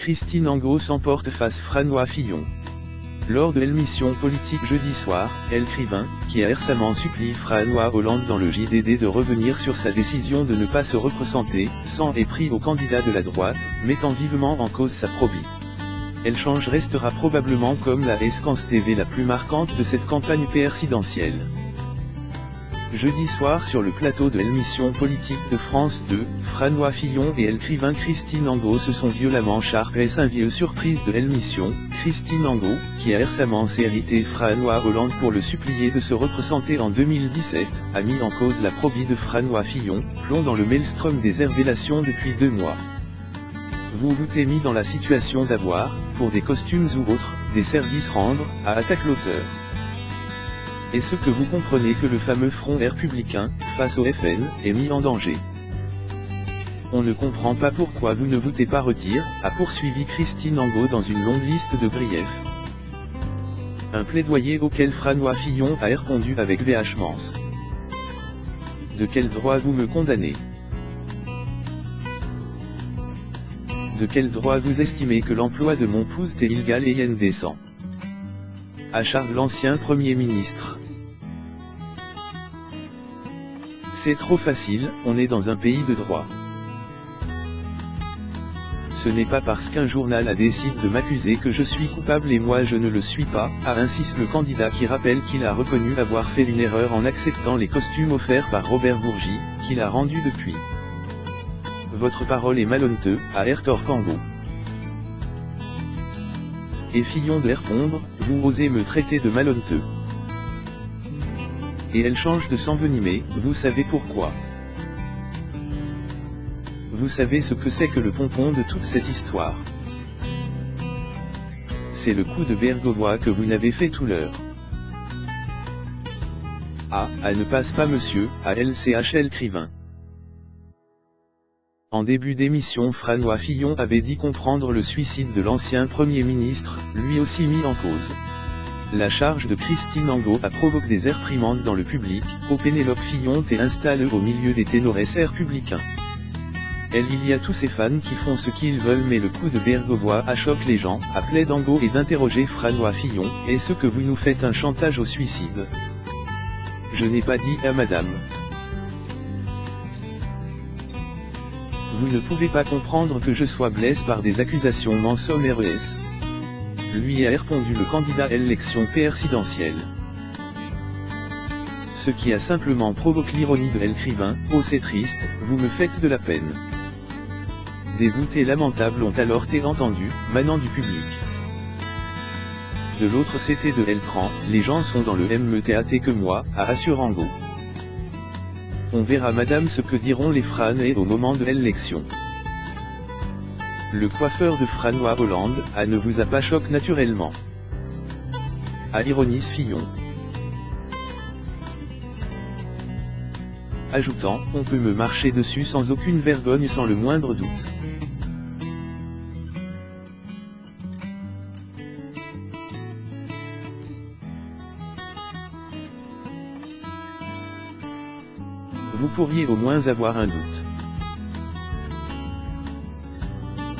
Christine Angot s'emporte face François Fillon. Lors de l'émission politique jeudi soir, l'écrivain, qui a récemment supplié François Hollande dans le JDD de revenir sur sa décision de ne pas se représenter, s'en est pris au candidat de la droite, mettant vivement en cause sa probité. L'échange restera probablement comme la séquence TV la plus marquante de cette campagne présidentielle. Jeudi soir sur le plateau de l'émission politique de France 2, François Fillon et l'écrivain Christine Angot se sont violemment charpés sans vieux surprise de l'émission. Christine Angot, qui a récemment hérité François Hollande pour le supplier de se représenter en 2017, a mis en cause la probité de François Fillon, plomb dans le maelstrom des révélations depuis 2 mois. Vous vous êtes mis dans la situation d'avoir, pour des costumes ou autres, des services rendre, à attaque l'auteur. Est-ce que vous comprenez que le fameux front républicain, face au FN, est mis en danger? On ne comprend pas pourquoi vous ne vous êtes pas retiré, a poursuivi Christine Angot dans une longue liste de griefs. Un plaidoyer auquel François Fillon a répondu avec véhémence. De quel droit vous me condamnez? De quel droit vous estimez que l'emploi de mon épouse est illégal et indécent? A Charles l'ancien Premier ministre. C'est trop facile, on est dans un pays de droit. Ce n'est pas parce qu'un journal a décidé de m'accuser que je suis coupable et moi je ne le suis pas, a insisté le candidat qui rappelle qu'il a reconnu avoir fait une erreur en acceptant les costumes offerts par Robert Bourgi, qu'il a rendu depuis. Votre parole est malhonnête, a Ertor Kango. Et Fillon de répondre, vous osez me traiter de malhonnête. Et elle change de s'envenimer, vous savez pourquoi. Vous savez ce que c'est que le pompon de toute cette histoire. C'est le coup de Bergovois que vous n'avez fait tout l'heure. Ah, elle ne passe pas monsieur, à LCH l'écrivain. En début d'émission François Fillon avait dit comprendre le suicide de l'ancien Premier ministre, lui aussi mis en cause. La charge de Christine Angot a provoqué des réprimandes dans le public, au Pénélope Fillon est installée au milieu des ténors républicains. Il y a tous ces fans qui font ce qu'ils veulent mais le coup de Bergovois a choqué les gens, a plaidé Angot et d'interroger François Fillon, est-ce que vous nous faites un chantage au suicide? Je n'ai pas dit à madame. Vous ne pouvez pas comprendre que je sois blessé par des accusations mensongères. Lui a répondu le candidat à l'élection présidentielle. Ce qui a simplement provoqué l'ironie de l'écrivain, oh c'est triste, vous me faites de la peine. Des gouttes lamentables ont alors été entendues, manant du public. De l'autre côté de l'écran, les gens sont dans le même théâtre que moi, a rassuré Angot. On verra madame ce que diront les Français au moment de l'élection. Le coiffeur de François Hollande, ne vous a pas choqué naturellement. A ironise Fillon. Ajoutant, on peut me marcher dessus sans aucune vergogne sans le moindre doute. Vous pourriez au moins avoir un doute.